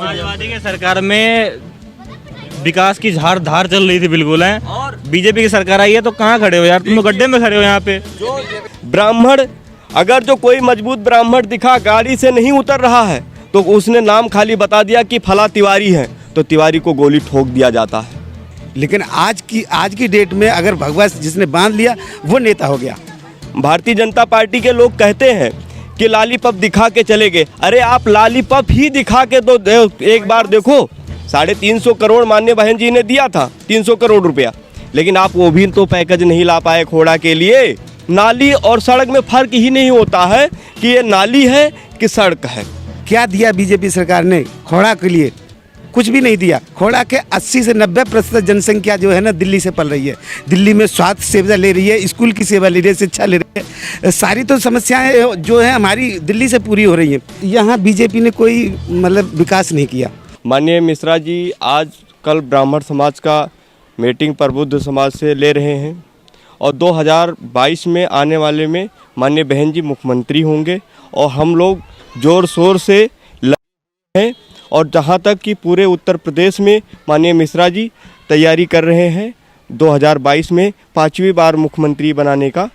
समाजवादी की सरकार में विकास की धार चल रही थी बिल्कुल है, और बीजेपी की सरकार आई है तो कहाँ खड़े हो यार, तुम लोग गड्ढे में खड़े हो यहाँ पे। ब्राह्मण, अगर जो कोई मजबूत ब्राह्मण दिखा गाड़ी से नहीं उतर रहा है तो उसने नाम खाली बता दिया कि फला तिवारी है, तो तिवारी को गोली ठोक दिया जाता है। लेकिन आज की डेट में अगर भगवा जिसने बांध लिया वो नेता हो गया। भारतीय जनता पार्टी के लोग कहते हैं कि लालीपॉप दिखा के चले गए। अरे आप लालीपॉप ही दिखा के तो एक बार देखो, 350 करोड़ माननीय बहन जी ने दिया था, 300 करोड़ रुपया, लेकिन आप वो भी तो पैकेज नहीं ला पाए खोड़ा के लिए। नाली और सड़क में फर्क ही नहीं होता है कि ये नाली है कि सड़क है। क्या दिया बीजेपी सरकार ने खोड़ा के लिए? कुछ भी नहीं दिया। खोड़ा के 80 से 90% जनसंख्या जो है ना दिल्ली से पल रही है। दिल्ली में स्वास्थ्य सेवा ले रही है, स्कूल की सेवा ले रही है, शिक्षा ले रही है, सारी तो समस्याएं जो है हमारी दिल्ली से पूरी हो रही हैं। यहाँ बीजेपी ने कोई मतलब विकास नहीं किया। माननीय मिश्रा जी आज कल ब्राह्मण समाज का मीटिंग प्रबुद्ध समाज से ले रहे हैं, और 2022 में आने वाले में माननीय बहन जी मुख्यमंत्री होंगे, और हम लोग जोर शोर से लगे हैं। और जहां तक कि पूरे उत्तर प्रदेश में माननीय मिश्रा जी तैयारी कर रहे हैं, 2022 में 5वीं बार मुख्यमंत्री बनाने का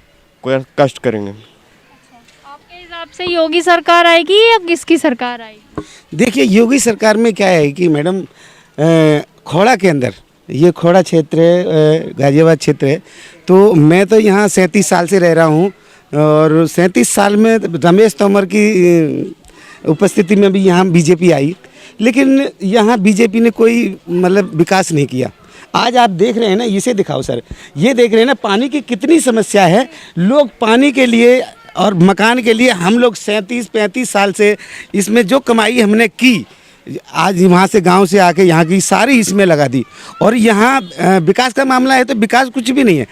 कष्ट करेंगे। आपके हिसाब से योगी सरकार आएगी या किसकी सरकार आएगी? देखिए, योगी सरकार में क्या है कि मैडम खोड़ा के अंदर, ये खोड़ा क्षेत्र है, गाजियाबाद क्षेत्र है, तो मैं तो यहाँ 37 साल से रह रहा हूँ, और 37 साल में रमेश तोमर की उपस्थिति में भी यहाँ बीजेपी आई, लेकिन यहाँ बीजेपी ने कोई मतलब विकास नहीं किया। आज आप देख रहे हैं ना, इसे दिखाओ सर, ये देख रहे हैं ना पानी की कितनी समस्या है। लोग पानी के लिए और मकान के लिए, हम लोग 37-35 साल से इसमें जो कमाई हमने की, आज वहाँ से गांव से आके यहाँ की सारी इसमें लगा दी, और यहाँ विकास का मामला है तो विकास कुछ भी नहीं है।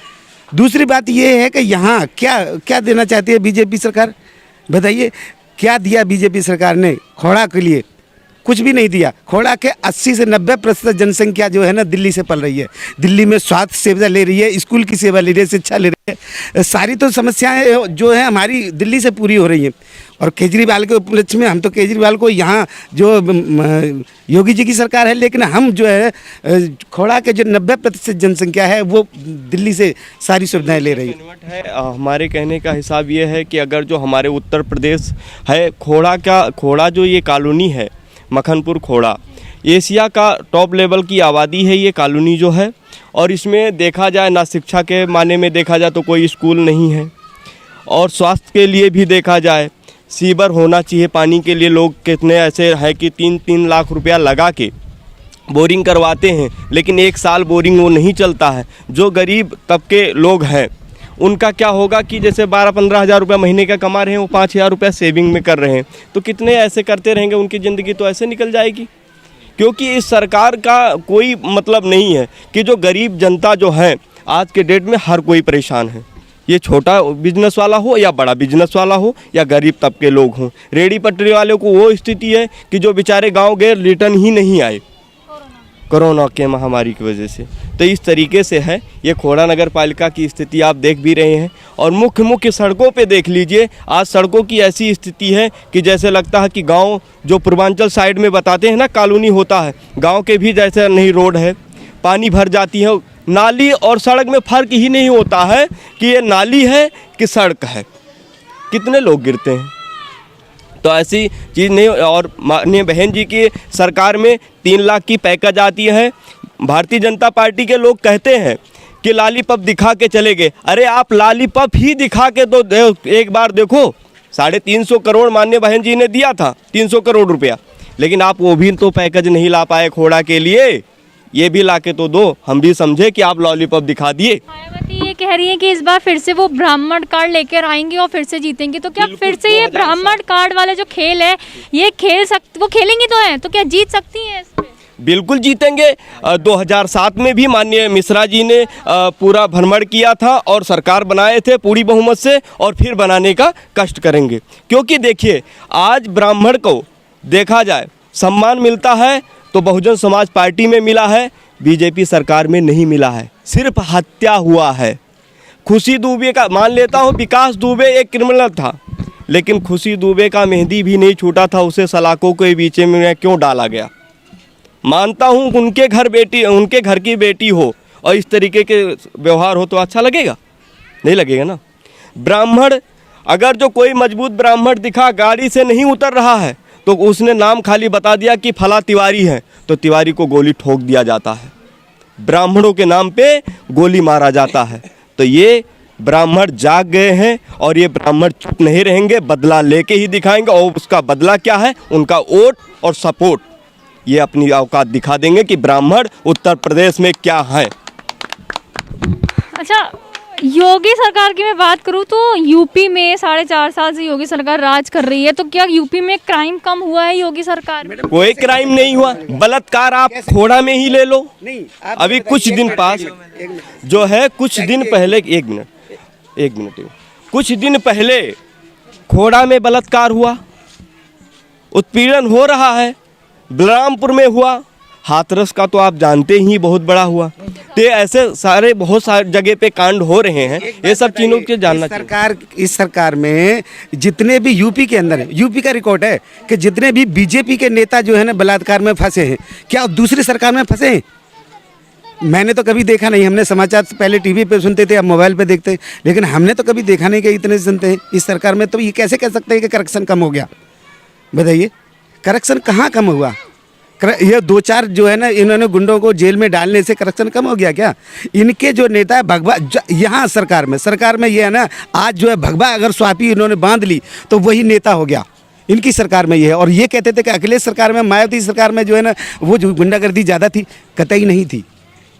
दूसरी बात ये है कि यहाँ क्या देना चाहती है बीजेपी सरकार, बताइए क्या दिया बीजेपी सरकार ने खोड़ा के लिए? कुछ भी नहीं दिया। खोड़ा के 80 से 90% जनसंख्या जो है ना दिल्ली से पल रही है। दिल्ली में स्वास्थ्य सेवा ले रही है, स्कूल की सेवा ले रही है, शिक्षा ले रही है, सारी तो समस्याएं जो है हमारी दिल्ली से पूरी हो रही हैं। और केजरीवाल के उपलक्ष्य में हम तो केजरीवाल को, यहाँ जो योगी जी की सरकार है, लेकिन हम जो है खोड़ा के जो 90% जनसंख्या है वो दिल्ली से सारी सुविधाएं ले रही है। हमारे कहने का हिसाब ये है कि अगर जो हमारे उत्तर प्रदेश है, खोड़ा जो ये कॉलोनी है मखनपुर खोड़ा, एशिया का टॉप लेवल की आबादी है ये कॉलोनी जो है, और इसमें देखा जाए ना शिक्षा के माने में देखा जाए तो कोई स्कूल नहीं है, और स्वास्थ्य के लिए भी देखा जाए सीवर होना चाहिए पानी के लिए। लोग कितने ऐसे हैं कि 3-3 लाख रुपया लगा के बोरिंग करवाते हैं, लेकिन 1 साल बोरिंग वो नहीं चलता है। जो गरीब तबके लोग हैं उनका क्या होगा कि जैसे 12-15 हज़ार रुपये महीने का कमा रहे हैं, वो 5,000 रुपये सेविंग में कर रहे हैं, तो कितने ऐसे करते रहेंगे, उनकी ज़िंदगी तो ऐसे निकल जाएगी। क्योंकि इस सरकार का कोई मतलब नहीं है कि जो गरीब जनता जो है आज के डेट में हर कोई परेशान है। ये छोटा बिजनेस वाला हो या बड़ा बिजनेस वाला हो या गरीब तबके लोग हों, रेडी पटरी वाले को वो स्थिति है कि जो बेचारे गाँव गए रिटर्न ही नहीं आए कोरोना के महामारी की वजह से। तो इस तरीके से है ये खोड़ा नगर पालिका की स्थिति, आप देख भी रहे हैं। और मुख्य सड़कों पे देख लीजिए, आज सड़कों की ऐसी स्थिति है कि जैसे लगता है कि गांव जो पूर्वांचल साइड में बताते हैं ना कॉलोनी होता है, गांव के भी जैसे नहीं रोड है, पानी भर जाती है। नाली और सड़क में फ़र्क ही नहीं होता है कि ये नाली है कि सड़क है, कितने लोग गिरते हैं। तो ऐसी चीज़ नहीं। और माननीय बहन जी की सरकार में 3 लाख की पैकेज आती है। भारतीय जनता पार्टी के लोग कहते हैं कि लालीपॉप दिखा के चले गए। अरे आप लालीपॉप ही दिखा के तो एक बार देखो, 350 करोड़ माननीय बहन जी ने दिया था, 300 करोड़ रुपया, लेकिन आप वो भी तो पैकेज नहीं ला पाए खोड़ा के लिए। ये भी ला के तो दो, हम भी समझे कि आप लॉलीपॉप दिखा दिए। मायावती ये कह रही है कि इस बार फिर से वो ब्राह्मण कार्ड लेकर आएंगे और फिर से जीतेंगे, तो क्या फिर से ये ब्राह्मण कार्ड वाले जो खेल है ये वो खेलेंगी तो है, तो क्या जीत सकती है इसमें? बिल्कुल जीतेंगे। 2007 में भी माननीय मिश्रा जी ने पूरा भ्रमण किया था और सरकार बनाए थे पूरी बहुमत से, और फिर बनाने का कष्ट करेंगे। क्योंकि देखिए आज ब्राह्मण को देखा जाए सम्मान मिलता है तो बहुजन समाज पार्टी में मिला है, बीजेपी सरकार में नहीं मिला है, सिर्फ हत्या हुआ है। खुशी दुबे का मान लेता हूँ, विकास दुबे एक क्रिमिनल था, लेकिन खुशी दुबे का मेहंदी भी नहीं छूटा था, उसे सलाखों के बीच में क्यों डाला गया? मानता हूँ उनके घर की बेटी हो और इस तरीके के व्यवहार हो तो अच्छा लगेगा? नहीं लगेगा ना। ब्राह्मण, अगर जो कोई मजबूत ब्राह्मण दिखा गाड़ी से नहीं उतर रहा है तो उसने नाम खाली बता दिया कि फला तिवारी है, तो तिवारी को गोली ठोक दिया जाता है, ब्राह्मणों के नाम पे गोली मारा जाता है। तो ये ब्राह्मण जाग गए हैं और ये ब्राह्मण चुप नहीं रहेंगे, बदला लेके ही दिखाएंगे। और उसका बदला क्या है? उनका वोट और सपोर्ट। ये अपनी औकात दिखा देंगे कि ब्राह्मण उत्तर प्रदेश में क्या है। अच्छा, योगी सरकार की मैं बात करूं तो यूपी में 4.5 साल से योगी सरकार राज कर रही है, तो क्या यूपी में क्राइम कम हुआ है योगी सरकार में? कोई क्राइम नहीं हुआ। बलात्कार आप खोड़ा में ही ले लो। अभी कुछ दिन पास जो है, कुछ दिन पहले, एक मिनट, कुछ दिन पहले खोड़ा में बलात्कार हुआ, उत्पीड़न हो रहा है, बलरामपुर में हुआ, हाथरस का तो आप जानते ही बहुत बड़ा हुआ। तो ऐसे सारे बहुत सारे जगह पे कांड हो रहे हैं। ये सब चीज़ों के जानना चाहिए। इस सरकार में जितने भी यूपी के अंदर है, यूपी का रिकॉर्ड है कि जितने भी बीजेपी के नेता जो है ना बलात्कार में फंसे हैं, क्या दूसरी सरकार में फंसे हैं? मैंने तो कभी देखा नहीं। हमने समाचार पहले टीवी पे सुनते थे, अब मोबाइल पे देखते हैं, लेकिन हमने तो कभी देखा नहीं कि इतने सुनते हैं इस सरकार में। तो ये कैसे कह सकते हैं कि करप्शन कम हो गया? बताइए, करप्शन कहाँ कम हुआ? ये 2-4 जो है ना, इन्होंने गुंडों को जेल में डालने से करप्शन कम हो गया क्या? इनके जो नेता है भगवा, यहाँ सरकार में ये है ना, आज जो है भगवा अगर स्वापी इन्होंने बांध ली तो वही नेता हो गया। इनकी सरकार में ये है। और ये कहते थे कि अखिलेश सरकार में, मायावती सरकार में जो है ना वो जो गुंडागर्दी ज़्यादा थी, कतई नहीं थी।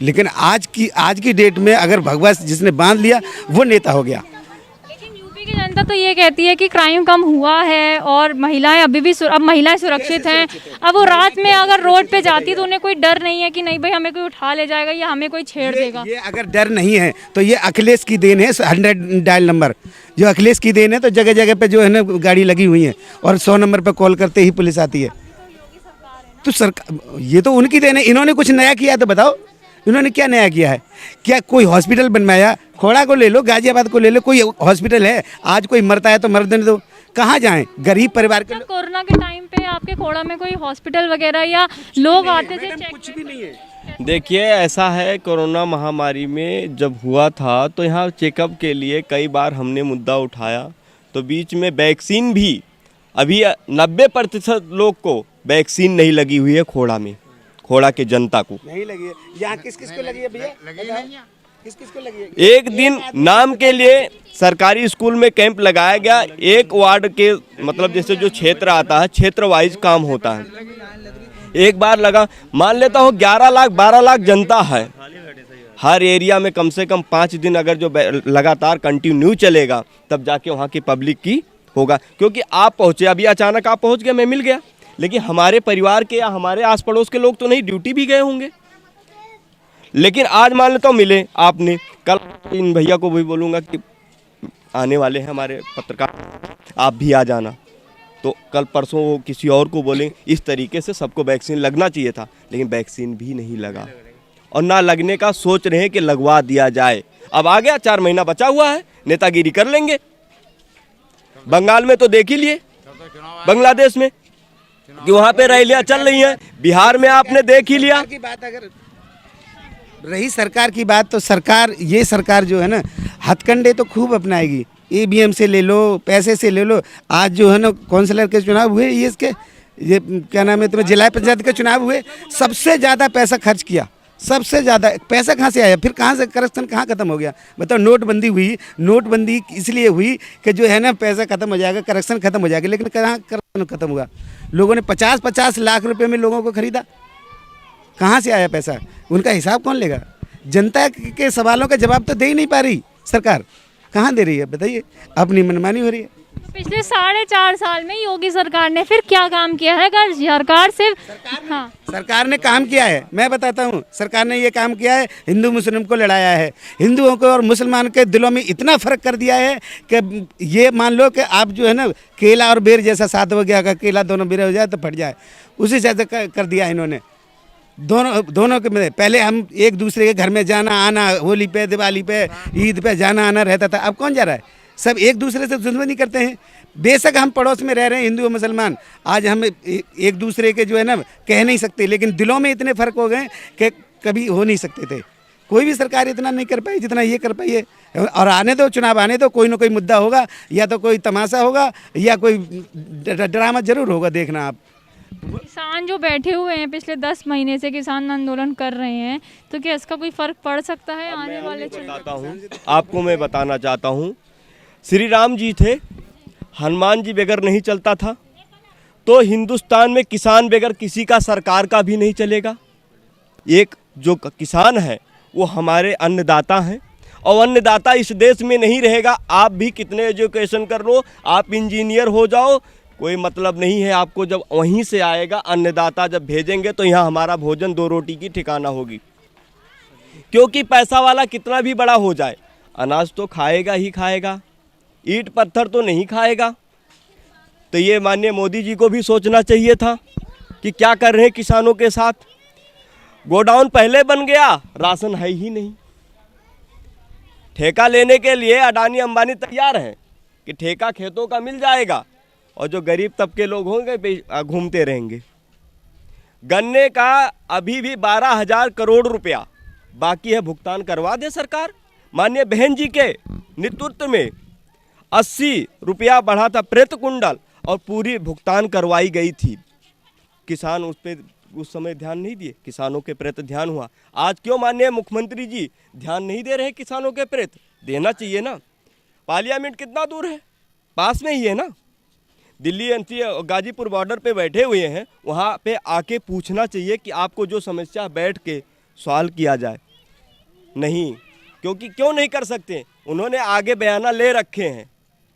लेकिन आज की डेट में अगर भगवा जिसने बांध लिया वो नेता हो गया। लेकिन यूपी की जनता तो ये कहती है कि क्राइम कम हुआ है और महिलाएं अभी भी अब महिलाएं सुरक्षित हैं। अब वो रात में अगर रोड पे जाती तो उन्हें कोई डर नहीं है कि नहीं भाई हमें कोई उठा ले जाएगा या हमें कोई छेड़ देगा। ये अगर डर नहीं है तो ये अखिलेश की देन है। 100 डायल नंबर जो अखिलेश की देन है, तो जगह जगह पे जो है ना गाड़ी लगी हुई है और 100 नंबर पे कॉल करते ही पुलिस आती है। तो सरकार, ये तो उनकी देन है। इन्होंने कुछ नया किया तो बताओ, इन्होंने क्या नया किया है? क्या कोई हॉस्पिटल बनवाया? खोड़ा को ले लो, गाजियाबाद को ले लो, कोई हॉस्पिटल है? आज कोई मरता है तो मर देने दो, कहाँ जाएं? गरीब परिवार के। कोरोना के टाइम पे आपके खोड़ा में कोई हॉस्पिटल वगैरह या लोग आते थे? कुछ भी नहीं है। देखिए, ऐसा है, कोरोना महामारी में जब हुआ था तो यहाँ चेकअप के लिए कई बार हमने मुद्दा उठाया, तो बीच में वैक्सीन भी, अभी 90% लोग को वैक्सीन नहीं लगी हुई है खोड़ा में। खोड़ा के जनता को नहीं लगी है। यहाँ किस किस को लगी है भैया? किस किस को लगी है? एक दिन नाम के लिए सरकारी स्कूल में कैंप लगाया गया। एक वार्ड के, मतलब जैसे जो क्षेत्र आता है, क्षेत्र वाइज काम होता है। एक बार लगा, मान लेता हूँ 11 लाख 12 लाख जनता है। हर एरिया में कम से कम 5 दिन अगर जो लगातार कंटिन्यू चलेगा तब जाके वहाँ की पब्लिक की होगा। क्योंकि आप पहुँचे, अभी अचानक आप पहुँच गए, मैं मिल गया, लेकिन हमारे परिवार के या हमारे आस पड़ोस के लोग तो नहीं, ड्यूटी भी गए होंगे। लेकिन आज मान लेता हूँ मिले आपने, कल इन भैया को भी बोलूँगा कि आने वाले हैं हमारे पत्रकार, आप भी आ जाना, तो कल परसों वो किसी और को बोलें। इस तरीके से सबको वैक्सीन लगना चाहिए था, लेकिन वैक्सीन भी नहीं लगा और ना लगने का सोच रहे हैं कि लगवा दिया जाए। अब आ गया, 4 महीना बचा हुआ है, नेतागिरी कर लेंगे। बंगाल में तो देख ही लिए, बांग्लादेश में कि वहाँ पे रैलियां चल रही हैं, बिहार में आपने देख ही लिया। की बात अगर रही सरकार की बात, तो सरकार, ये सरकार जो है ना हथकंडे तो खूब अपनाएगी। ईवीएम से ले लो, पैसे से ले लो। आज जो है ना काउंसिलर के चुनाव हुए, ये क्या नाम है तुम्हें, जिला पंचायत के चुनाव हुए, सबसे ज़्यादा पैसा खर्च किया। सबसे ज़्यादा पैसा कहाँ से आया? फिर कहाँ से करप्शन कहाँ खत्म हो गया? बताओ। नोटबंदी हुई, नोटबंदी इसलिए हुई कि जो है ना पैसा खत्म हो जाएगा, करप्शन खत्म हो जाएगा, लेकिन कहाँ करप्शन खत्म हुआ? लोगों ने 50-50 लाख रुपए में लोगों को खरीदा। कहाँ से आया पैसा? उनका हिसाब कौन लेगा? जनता के सवालों का जवाब तो दे ही नहीं पा रही सरकार। कहाँ दे रही है बताइए? अपनी मनमानी हो रही है। पिछले 4.5 साल में योगी सरकार ने फिर क्या काम किया है? अगर सरकार सिर्फ सरकार ने काम किया है, मैं बताता हूँ। सरकार ने ये काम किया है, हिंदू मुस्लिम को लड़ाया है, हिंदुओं को और मुसलमान के दिलों में इतना फ़र्क कर दिया है कि ये मान लो कि आप जो है ना केला और बेर जैसा साथ हो गया, अगर केला दोनों बेर हो जाए तो फट जाए, उसी से कर दिया इन्होंने। दोनों के पहले हम एक दूसरे के घर में जाना आना, होली पे, दिवाली पे, ईद पे जाना आना रहता था। अब कौन जा रहा है? सब एक दूसरे से दुश्मनी करते हैं। बेशक हम पड़ोस में रह रहे हैं हिंदू और मुसलमान, आज हम एक दूसरे के जो है ना कह नहीं सकते, लेकिन दिलों में इतने फ़र्क हो गए कि कभी हो नहीं सकते थे। कोई भी सरकार इतना नहीं कर पाई जितना ये कर पाई है। और आने दो, चुनाव आने दो, कोई ना कोई मुद्दा होगा, या तो कोई तमाशा होगा या कोई ड्रामा जरूर होगा, देखना आप। किसान जो बैठे हुए हैं पिछले 10 महीने से किसान आंदोलन कर रहे हैं, तो क्या इसका कोई फर्क पड़ सकता है आने वाले बताता हूँ आपको, मैं बताना चाहता हूँ। श्री राम जी थे, हनुमान जी बगैर नहीं चलता था, तो हिंदुस्तान में किसान बगैर किसी का सरकार का भी नहीं चलेगा। एक जो किसान है वो हमारे अन्नदाता हैं, और अन्नदाता इस देश में नहीं रहेगा। आप भी कितने एजुकेशन कर लो, आप इंजीनियर हो जाओ, कोई मतलब नहीं है आपको। जब वहीं से आएगा अन्नदाता, जब भेजेंगे तो यहाँ हमारा भोजन 2 रोटी की ठिकाना होगी। क्योंकि पैसा वाला कितना भी बड़ा हो जाए, अनाज तो खाएगा ही खाएगा, ईंट पत्थर तो नहीं खाएगा। तो ये माननीय मोदी जी को भी सोचना चाहिए था कि क्या कर रहे हैं किसानों के साथ। गोडाउन पहले बन गया, राशन है ही नहीं। ठेका लेने के लिए अडानी अंबानी तैयार हैं कि ठेका खेतों का मिल जाएगा, और जो गरीब तबके लोग होंगे घूमते रहेंगे। गन्ने का अभी भी 12,000 करोड़ रुपया बाकी है, भुगतान करवा दे सरकार। माननीय बहन जी के नेतृत्व में 80 रुपया बढ़ा था प्रति कुंडल, और पूरी भुगतान करवाई गई थी। किसान उस पर उस समय ध्यान नहीं दिए, किसानों के प्रति ध्यान हुआ। आज क्यों माननीय मुख्यमंत्री जी ध्यान नहीं दे रहे किसानों के प्रति? देना चाहिए ना। पार्लियामेंट कितना दूर है, पास में ही है ना। दिल्ली एनसी गाजीपुर बॉर्डर पे बैठे हुए हैं, वहाँ पे आके पूछना चाहिए कि आपको जो समस्या बैठ के सवाल किया जाए। नहीं, क्योंकि क्यों नहीं कर सकते? उन्होंने आगे बयाना ले रखे हैं,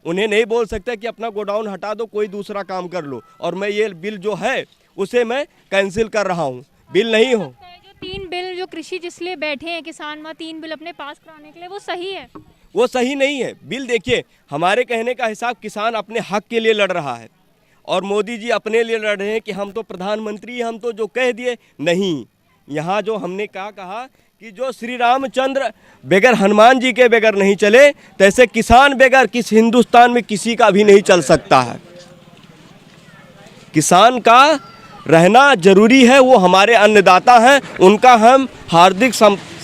उन्हें नहीं बोल सकते कि अपना गोडाउन हटा दो, कोई दूसरा काम कर लो, और मैं ये बिल जो है उसे मैं कैंसिल कर रहा हूँ। बिल नहीं हो, जो 3 बिल जो कृषि जिसलिए बैठे हैं किसान, वहाँ 3 बिल अपने पास कराने के लिए, वो सही है? वो सही नहीं है। बिल देखिए, हमारे कहने का हिसाब, किसान अपने हक के लिए लड़ रहा है, और मोदी जी अपने लिए लड़ रहे हैं कि हम तो प्रधानमंत्री, हम तो जो कह दिए। नहीं, यहाँ जो हमने कहा कि जो श्री रामचंद्र बगैर हनुमान जी के बगैर नहीं चले, तैसे किसान बगैर किस हिंदुस्तान में किसी का भी नहीं चल सकता है। किसान का रहना जरूरी है, वो हमारे अन्नदाता हैं, उनका हम हार्दिक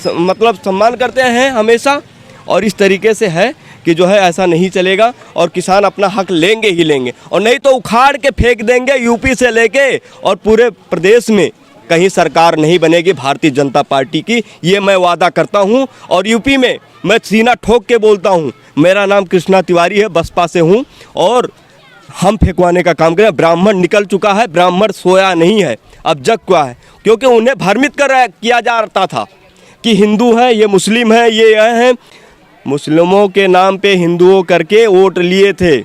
मतलब सम्मान करते हैं हमेशा। और इस तरीके से है कि जो है ऐसा नहीं चलेगा, और किसान अपना हक लेंगे ही लेंगे, और नहीं तो उखाड़ के फेंक देंगे यूपी से लेके, और पूरे प्रदेश में कहीं सरकार नहीं बनेगी भारतीय जनता पार्टी की, ये मैं वादा करता हूं। और यूपी में मैं सीना ठोक के बोलता हूं, मेरा नाम कृष्णा तिवारी है, बसपा से हूं, और हम फेंकवाने का काम करें। ब्राह्मण निकल चुका है, ब्राह्मण सोया नहीं है, अब जग क्या है। क्योंकि उन्हें भ्रमित किया जाता था कि हिंदू हैं, ये मुस्लिम हैं, ये हैं। मुस्लिमों के नाम पे हिंदुओं करके वोट लिए थे।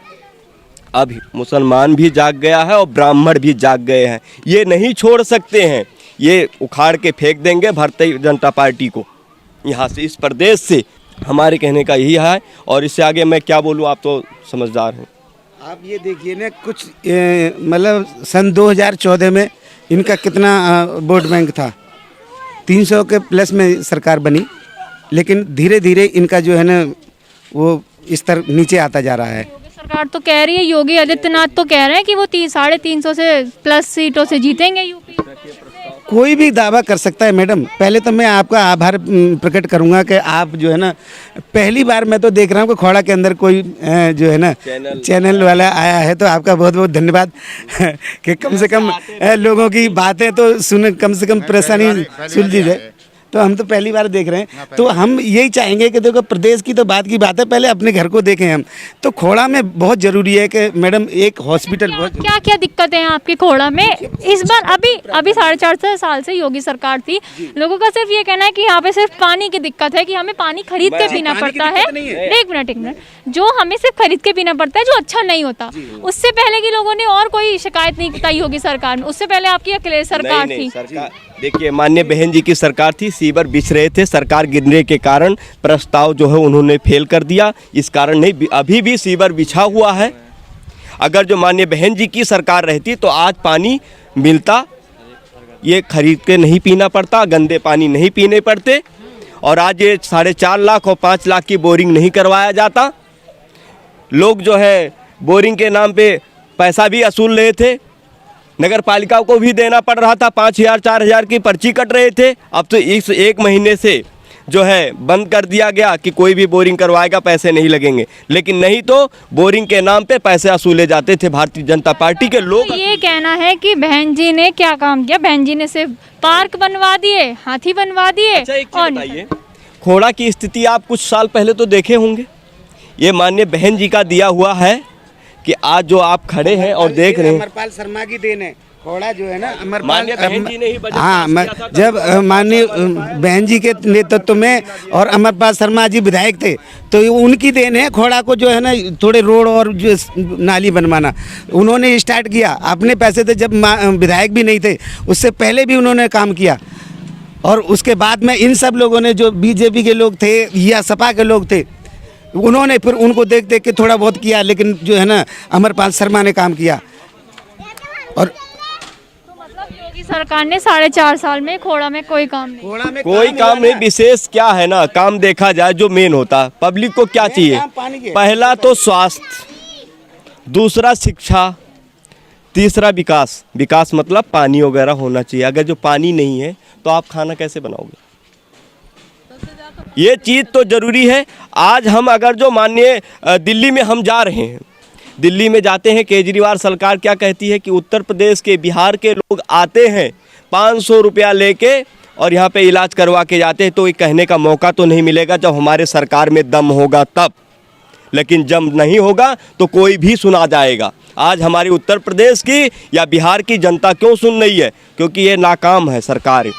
अब मुसलमान भी जाग गया है और ब्राह्मण भी जाग गए हैं। ये नहीं छोड़ सकते हैं, ये उखाड़ के फेंक देंगे भारतीय जनता पार्टी को यहाँ से, इस प्रदेश से। हमारे कहने का यही है, और इससे आगे मैं क्या बोलूँ, आप तो समझदार हैं। आप ये देखिए ना, कुछ मतलब सन 2014 में इनका कितना वोट बैंक था, 300 के प्लस में सरकार बनी, लेकिन धीरे धीरे इनका जो है ना वो स्तर नीचे आता जा रहा है। सरकार तो कह रही है, योगी आदित्यनाथ तो कह रहे हैं कि वो 350 से प्लस सीटों से जीतेंगे यूपी। कोई भी दावा कर सकता है मैडम। पहले तो मैं आपका आभार प्रकट करूंगा कि आप जो है ना, पहली बार मैं तो देख रहा हूँ कि खोड़ा के अंदर कोई जो है ना चैनल वाला आया है, तो आपका बहुत बहुत धन्यवाद कि कम से कम लोगों की बातें तो सुन, कम से कम परेशानी सुलझी जाए। तो हम तो पहली बार देख रहे हैं, तो हम यही चाहेंगे कि देखो, प्रदेश की तो बात की बात है, पहले अपने घर को देखें हम। तो खोड़ा में बहुत ज़रूरी है कि मैडम एक हॉस्पिटल। क्या क्या दिक्कतें हैं आपके खोड़ा में इस बार? अभी 4.5 साल से योगी सरकार थी, लोगों का सिर्फ ये कहना है कि यहाँ पे सिर्फ पानी की दिक्कत है, कि हमें पानी खरीद के पीना पड़ता है। एक मिनट, जो हमें सिर्फ खरीद के पीना पड़ता है, जो अच्छा नहीं होता। उससे पहले की लोगों ने और कोई शिकायत नहीं बताई योगी सरकार में, उससे पहले आपकी अखिलेश सरकार थी। देखिए, माननीय बहन जी की सरकार थी, सीवर बिछ रहे थे, सरकार गिरने के कारण प्रस्ताव जो है उन्होंने फेल कर दिया, इस कारण नहीं, अभी भी सीवर बिछा हुआ है। अगर जो माननीय बहन जी की सरकार रहती तो आज पानी मिलता, ये खरीद के नहीं पीना पड़ता, गंदे पानी नहीं पीने पड़ते, और आज ये 4.5 लाख और 5 लाख की बोरिंग नहीं करवाया जाता। लोग जो है बोरिंग के नाम पे पैसा भी वसूल रहे थे, नगर पालिका को भी देना पड़ रहा था, 5,000 4,000 की पर्ची कट रहे थे। अब तो इस 1 महीने से जो है बंद कर दिया गया कि कोई भी बोरिंग करवाएगा पैसे नहीं लगेंगे, लेकिन नहीं तो बोरिंग के नाम पे पैसे वसूले जाते थे भारतीय जनता पार्टी के लोग। तो ये कहना है कि बहन जी ने क्या काम किया, बहन जी ने सिर्फ पार्क बनवा दिए, हाथी बनवा दिए। अच्छा, एक चीज़ बताइए, खोड़ा की स्थिति आप कुछ साल पहले तो देखे होंगे। ये माननीय बहन जी का दिया हुआ है कि आज जो आप खड़े हैं और देख रहे हैं, अमरपाल शर्मा की देन है। खोड़ा जो है ना अमरपाल, माननीय बहन जी ने ही बजट हाँ, पास किया था। जब माननीय बहन जी के नेतृत्व में और अमरपाल शर्मा जी विधायक थे, तो ये उनकी देन है खोड़ा को जो है ना थोड़े रोड और जो नाली बनवाना उन्होंने स्टार्ट किया। अपने पैसे थे, जब विधायक भी नहीं थे उससे पहले भी उन्होंने काम किया। और उसके बाद में इन सब लोगों ने, जो बीजेपी के लोग थे या सपा के लोग थे, उन्होंने फिर उनको देख देख के थोड़ा बहुत किया, लेकिन जो है ना अमरपाल शर्मा ने काम किया। और योगी सरकार ने 4.5 साल में खोड़ा में कोई काम नहीं, खोड़ा में कोई काम नहीं। विशेष क्या है ना, काम देखा जाए जो मेन होता, पब्लिक को क्या चाहिए, काम पानी के। पहला तो स्वास्थ्य, दूसरा शिक्षा, तीसरा विकास। विकास मतलब पानी वगैरह होना चाहिए। अगर जो पानी नहीं है तो आप खाना कैसे बनाओगे, ये चीज़ तो ज़रूरी है। आज हम अगर जो माननीय दिल्ली में हम जा रहे हैं, दिल्ली में जाते हैं, केजरीवाल सरकार क्या कहती है कि उत्तर प्रदेश के, बिहार के लोग आते हैं 500 रुपया लेके और यहाँ पे इलाज करवा के जाते हैं। तो ये कहने का मौका तो नहीं मिलेगा जब हमारे सरकार में दम होगा तब, लेकिन जब नहीं होगा तो कोई भी सुना जाएगा। आज हमारी उत्तर प्रदेश की या बिहार की जनता क्यों सुन रही है, क्योंकि ये नाकाम है सरकार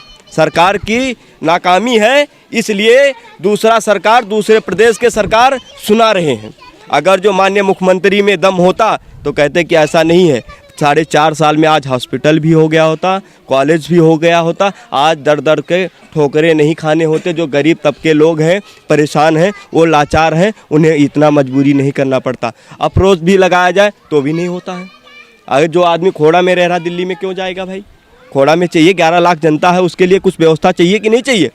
की नाकामी है, इसलिए दूसरा सरकार, दूसरे प्रदेश के सरकार सुना रहे हैं। अगर जो माननीय मुख्यमंत्री में दम होता तो कहते कि ऐसा नहीं है, 4.5 साल में आज हॉस्पिटल भी हो गया होता, कॉलेज भी हो गया होता, आज दर दर के ठोकरे नहीं खाने होते। जो गरीब तबके लोग हैं, परेशान हैं, वो लाचार हैं, उन्हें इतना मजबूरी नहीं करना पड़ता। अफरोज भी लगाया जाए तो भी नहीं होता है। अगर जो आदमी खोड़ा में रह रहा, दिल्ली में क्यों जाएगा भाई? खोड़ा में चाहिए, 11 लाख जनता है, उसके लिए कुछ व्यवस्था चाहिए कि नहीं चाहिए?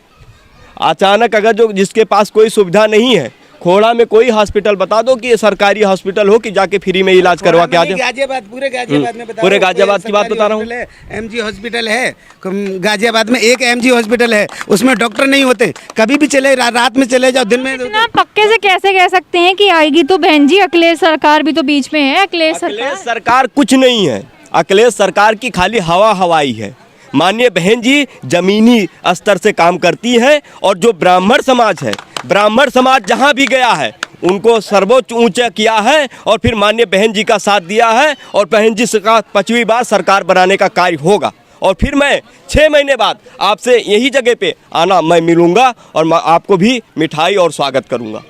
अचानक अगर जो जिसके पास कोई सुविधा नहीं है, खोड़ा में कोई हॉस्पिटल बता दो कि ये सरकारी हॉस्पिटल हो कि जाके फ्री में इलाज करवा के आ जाए। गाजियाबाद, पूरे गाजियाबाद में बता, पूरे गाजियाबाद की बात बता रहा हूँ। एमजी हॉस्पिटल है गाजियाबाद में, एक एमजी हॉस्पिटल है, उसमें डॉक्टर नहीं होते। कभी भी चले, रात में चले जाओ, दिन में। इतना पक्के से कैसे कह सकते हैं कि आएगी तो बहन जी? अखिलेश सरकार भी तो बीच में है। अखिलेश सरकार कुछ नहीं है, अखिलेश सरकार की खाली हवाई है। माननीय बहन जी जमीनी स्तर से काम करती है, और जो ब्राह्मण समाज है, ब्राह्मण समाज जहाँ भी गया है उनको सर्वोच्च ऊंचा किया है, और फिर माननीय बहन जी का साथ दिया है। और बहन जी का 5वीं बार सरकार बनाने का कार्य होगा, और फिर मैं 6 महीने बाद आपसे यही जगह पे आना, मैं मिलूंगा और आपको भी मिठाई और स्वागत करूंगा।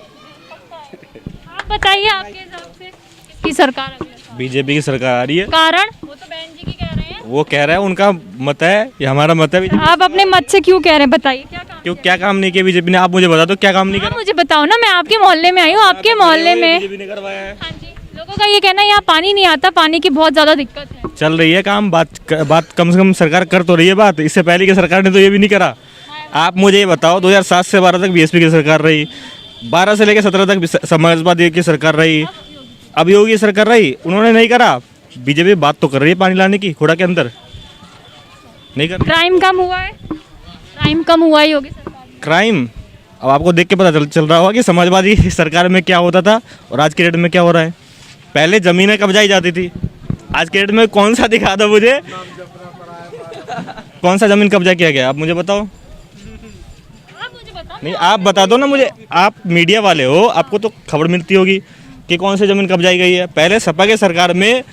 आप बताइए, आपके हिसाब से किसकी सरकार? बीजेपी की सरकार आ रही है। कारण वो तो बहन जी की कह रहे हैं, वो कह रहा है, उनका मत है, ये हमारा मत है। आप अपने मत से क्यों कह रहे हैं? बताइए क्या काम नहीं किया बीजेपी ने? आप मुझे बता दो क्या काम नहीं आप करा। मुझे बताओ ना, मैं आपके मोहल्ले में आई हूँ, आपके मोहल्ले में बीजेपी ने करवाया है। हाँ जी, लोगों का ये कहना है यहाँ पानी नहीं आता, पानी की बहुत ज्यादा दिक्कत है। चल रही है काम, बात कम से कम सरकार कर तो रही है बात। इससे पहले की सरकार ने तो ये भी नहीं करा। आप मुझे ये बताओ, 2007 से 12 तक बीएसपी की सरकार रही, 12 से लेकर 17 तक समाजवादी की सरकार रही, अब योगी सरकार रही, उन्होंने नहीं करा। बीजेपी बात तो कर रही है पानी लाने की, खोड़ा के अंदर नहीं कर। क्राइम कम हुआ है, क्राइम कम हुआ है योगी सरकार में। क्राइम अब आपको देख के पता चल रहा होगा कि समाजवादी सरकार में क्या होता था और आज के डेट में क्या हो रहा है। पहले ज़मीनें कब्जाई जाती थी, आज के डेट में कौन सा दिखा दो मुझे, कौन सा ज़मीन कब्जा किया गया? आप मुझे बताओ। नहीं, आप बता दो ना मुझे, आप मीडिया वाले हो, आपको तो खबर मिलती होगी कि कौन सी ज़मीन कब्जाई गई है। पहले सपा के सरकार में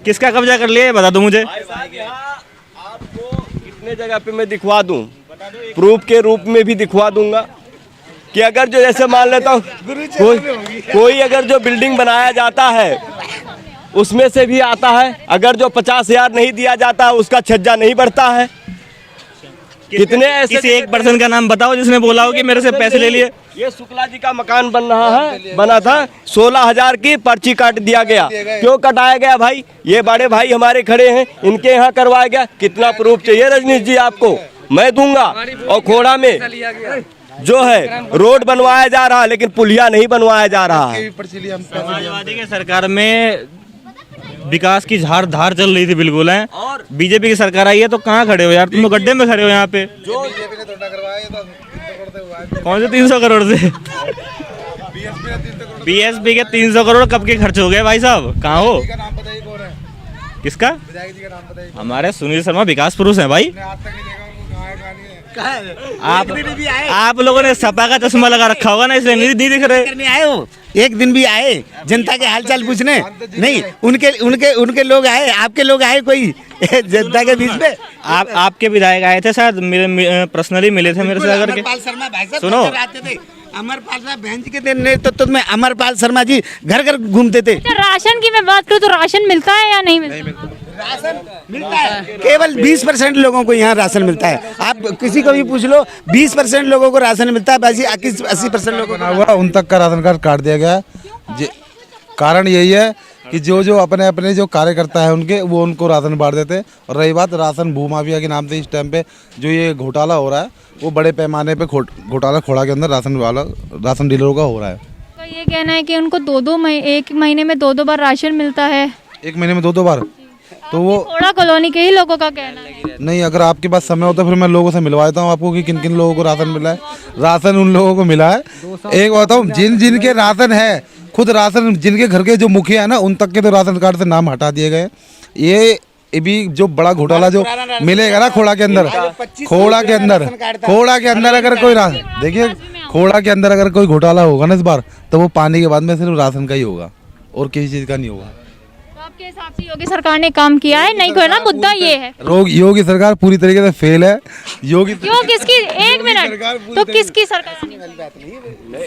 किसका कब्जा कर लिया है, बता दो मुझे। आपको कितने जगह पे मैं दिखवा दूं, प्रूफ के रूप में भी दिखवा दूंगा कि अगर जो जैसे मान लेता हूँ कोई अगर जो बिल्डिंग बनाया जाता है उसमें से भी आता है, अगर जो 50,000 नहीं दिया जाता है उसका छज्जा नहीं बढ़ता है। कितने ऐसे किसी एक पर्सन का नाम बताओ जिसने बोला हो कि मेरे से पैसे ले लिए। ये शुक्ला जी का मकान बना था, 16,000 की पर्ची काट दिया गया। क्यों कटाया गया भाई? ये बड़े भाई हमारे खड़े हैं, इनके यहाँ करवाया गया। कितना प्रूफ चाहिए रजनीश जी आपको? मैं दूंगा। और खोड़ा में जो है रोड बनवाया जा रहा है, लेकिन पुलिया नहीं बनवाया जा रहा है। समाजवादी के सरकार में विकास की धार चल रही थी बिल्कुल है, और बीजेपी की सरकार आई है तो कहाँ खड़े हो यार, तुम तो गड्ढे में खड़े हो यहाँ पे। कौन से 300 करोड़ से? बीएसपी के 300 करोड़ कब के खर्च हो गए भाई साहब, कहाँ हो? किसका? हमारे सुनील शर्मा विकास पुरुष हैं भाई। आप लोगों ने सपा का चश्मा लगा रखा होगा ना, इसलिए नहीं दिख रहे। करने आए हो, एक दिन भी आए जनता के हालचाल पूछने? नहीं, उनके लोग आए, आपके लोग आए कोई जनता के बीच में? आपके विधायक आए थे शायद, मेरे पर्सनली मिले थे मेरे से आकर के। सुनो, अमरपाल साहब बहन जी के नेतृत्व में अमरपाल शर्मा जी घर घर घूमते थे। राशन की मैं बात करूँ तो राशन मिलता है या नहीं मिलता? राशन मिलता है, केवल 20% लोगों को यहाँ राशन मिलता है। आप किसी को भी पूछ लो, 20% लोगों को राशन मिलता है, बाकी 80% लोगों को हुआ उन तक का राशन कार्ड काट दिया गया है। कारण यही है कि जो अपने अपने जो कार्यकर्ता है उनके, वो उनको राशन बांट देते हैं। और रही बात राशन भूमाफिया के नाम से, इस टाइम पे जो ये घोटाला हो रहा है वो बड़े पैमाने पे घोटाला खोड़ा के अंदर राशन डीलरों का हो रहा है। तो ये कहना है कि उनको एक महीने में 2-2 बार राशन मिलता है। एक महीने में 2-2 बार? तो वो थोड़ा कॉलोनी के ही लोगों का कहना है। नहीं, अगर आपके पास समय होता फिर मैं लोगों से मिलवा देता हूँ आपको कि किन किन लोगों को राशन मिला है। राशन उन लोगों को मिला है, एक बताऊँ, जिन के राशन है, खुद राशन जिनके घर के जो मुखिया है ना, उन तक के तो राशन कार्ड से नाम हटा दिए गए। ये भी जो बड़ा घोटाला जो मिलेगा ना खोड़ा के अंदर अगर कोई देखिए खोड़ा के अंदर अगर कोई घोटाला होगा ना इस बार, तो वो पानी के बाद में सिर्फ राशन का ही होगा और किसी चीज का नहीं होगा। तो आपके हिसाब से योगी सरकार ने काम किया है? नहीं करना, मुद्दा ये है। योगी सरकार पूरी तरीके से फेल है। योगी क्यों? किसकी? एक मिनट, तो किसकी सरकार?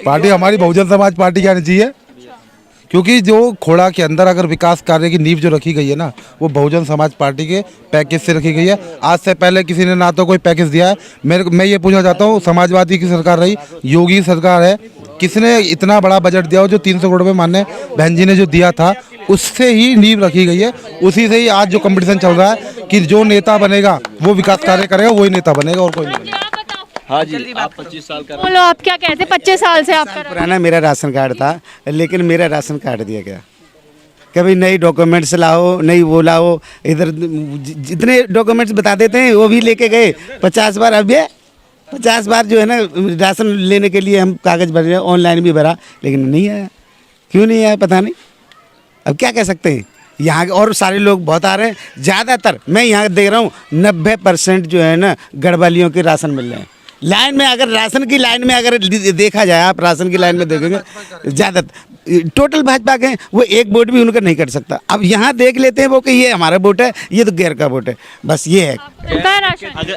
पार्टी हमारी बहुजन समाज पार्टी की आनी चाहिए, क्योंकि जो खोड़ा के अंदर अगर विकास कार्य की नींव जो रखी गई है ना, वो बहुजन समाज पार्टी के पैकेज से रखी गई है। आज से पहले किसी ने ना तो कोई पैकेज दिया है। मैं ये पूछना चाहता हूँ, समाजवादी की सरकार रही, योगी सरकार है, किसने इतना बड़ा बजट दिया हो? जो 300 करोड़ रुपये मानने बहन जी ने जो दिया था, उससे ही नींव रखी गई है। उसी से ही आज जो कंपटीशन चल रहा है कि जो नेता बनेगा वो विकास कार्य करेगा, वही नेता बनेगा और कोई नहीं। हाँ जी, आप 25 साल का बोलो, आप क्या कहते? 25 साल से आपका पुराना मेरा राशन कार्ड था, लेकिन मेरा राशन काट दिया गया। कभी नई डॉक्यूमेंट्स लाओ, नई वो लाओ, इधर जितने डॉक्यूमेंट्स बता देते हैं वो भी लेके गए 50 बार। अब ये 50 बार जो है ना राशन लेने के लिए हम कागज़ भर रहे हैं, ऑनलाइन भी भरा, लेकिन नहीं आया। क्यों नहीं आया पता नहीं, अब क्या कह सकते हैं। यहाँ और सारे लोग बहुत आ रहे हैं, ज़्यादातर मैं यहाँ देख रहा हूँ 90% जो है ना गढ़वालियों के राशन मिल रहे हैं। लाइन में अगर राशन की लाइन में अगर देखा जाए, आप राशन की लाइन में देखेंगे ज़्यादा टोटल भाजपा के हैं, वो एक वोट भी उनका नहीं कर सकता। अब यहाँ देख लेते हैं वो कि ये हमारा वोट है, ये तो गैर का वोट है, बस ये है।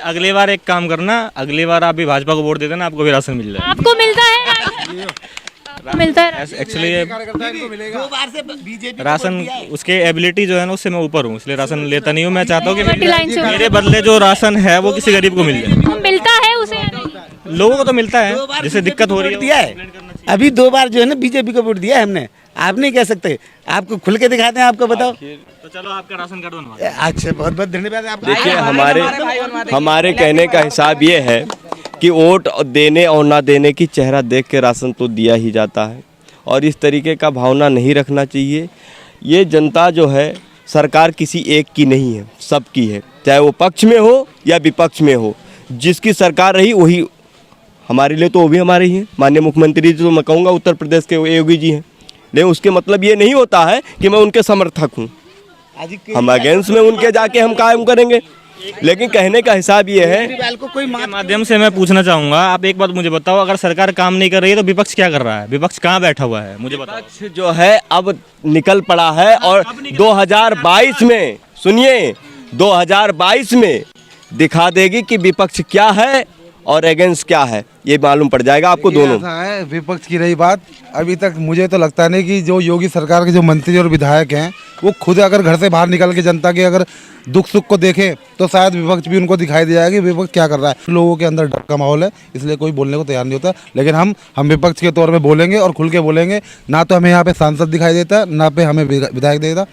अगली बार एक काम करना, अगली बार आप भी भाजपा को वोट दे देना, आपको भी राशन मिल जाए। आपको मिलता है? मिलता है एक्चुअली राशन, उसके एबिलिटी जो है ना उससे मैं ऊपर हूँ, इसलिए राशन लेता नहीं हूँ। मैं चाहता हूँ कि मेरे बदले जो राशन है वो किसी गरीब को मिल जाए। मिलता है उसे? लोगों को तो मिलता है, जिससे दिक्कत हो रही है। अभी 2 बार जो है ना बीजेपी को वोट दिया है हमने। आप नहीं कह सकते, आपको खुल के दिखाते हैं, आपको बताओ। तो चलो आपका राशन कार्ड बनवा। अच्छा, बहुत बहुत धन्यवाद आपका। देखिए हमारे कहने का हिसाब ये है कि वोट देने और ना देने की चेहरा देख के राशन तो दिया ही जाता है, और इस तरीके का भावना नहीं रखना चाहिए। ये जनता जो है, सरकार किसी एक की नहीं है, सबकी है, चाहे वो पक्ष में हो या विपक्ष में हो। जिसकी सरकार रही वही हमारे लिए, तो वो भी हमारे ही हैं। माननीय मुख्यमंत्री जी तो मैं कहूँगा उत्तर प्रदेश के योगी जी हैं, लेकिन उसके मतलब ये नहीं होता है कि मैं उनके समर्थक हूँ। हम अगेंस्ट में उनके जाके हम कायम करेंगे, लेकिन कहने का हिसाब ये है। कोई माध्यम से मैं पूछना चाहूंगा, आप एक बात मुझे बताओ, अगर सरकार काम नहीं कर रही है तो विपक्ष क्या कर रहा है? विपक्ष कहाँ बैठा हुआ है मुझे बताओ। विपक्ष जो है अब निकल पड़ा है, और 2022 में, सुनिए, 2022 में दिखा देगी कि विपक्ष क्या है और अगेंस्ट क्या है, ये मालूम पड़ जाएगा आपको दोनों। है विपक्ष की रही बात, अभी तक मुझे तो लगता नहीं कि जो योगी सरकार के जो मंत्री और विधायक हैं वो खुद अगर घर से बाहर निकल के जनता के अगर दुख सुख को देखें तो शायद विपक्ष भी उनको दिखाई दे जाएगा कि विपक्ष क्या कर रहा है। लोगों के अंदर डर का माहौल है, इसलिए कोई बोलने को तैयार नहीं होता। लेकिन हम विपक्ष के तौर में बोलेंगे और खुल के बोलेंगे। ना तो हमें यहाँ पे सांसद दिखाई देता, ना पे हमें विधायक देता।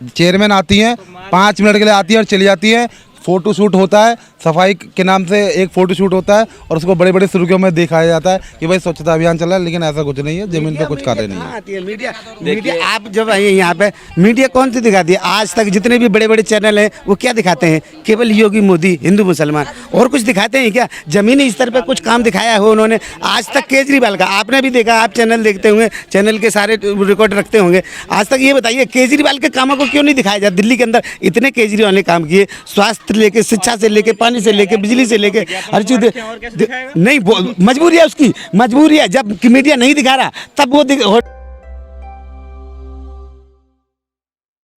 चेयरमैन आती हैं, 5 मिनट के लिए आती है और चली जाती है, फ़ोटो शूट होता है, सफाई के नाम से एक फ़ोटो शूट होता है और उसको बड़े बड़े सुर्खियों में दिखाया जाता है कि भाई स्वच्छता अभियान चल रहा है, लेकिन ऐसा कुछ नहीं है, ज़मीन पे कुछ कार्य नहीं है। आती है मीडिया आप जब आइए यहाँ पे, मीडिया कौन सी दिखाती है? आज तक जितने भी बड़े बड़े चैनल हैं वो क्या दिखाते हैं? केवल योगी मोदी, हिंदू मुसलमान, और कुछ दिखाते हैं क्या? जमीनी स्तर पे कुछ काम दिखाया हो उन्होंने आज तक? केजरीवाल का आपने भी देखा, आप चैनल देखते होंगे, चैनल के सारे रिकॉर्ड रखते होंगे। आज तक ये बताइए केजरीवाल के कामों को क्यों नहीं दिखाया जाता? दिल्ली के अंदर इतने केजरीवाल ने काम किए, स्वास्थ्य लेके, शिक्षा से लेके, पानी से लेके, बिजली से लेके, हर चीज नहीं। मजबूरी है उसकी, मजबूरी है। जब मीडिया नहीं दिखा रहा तब वो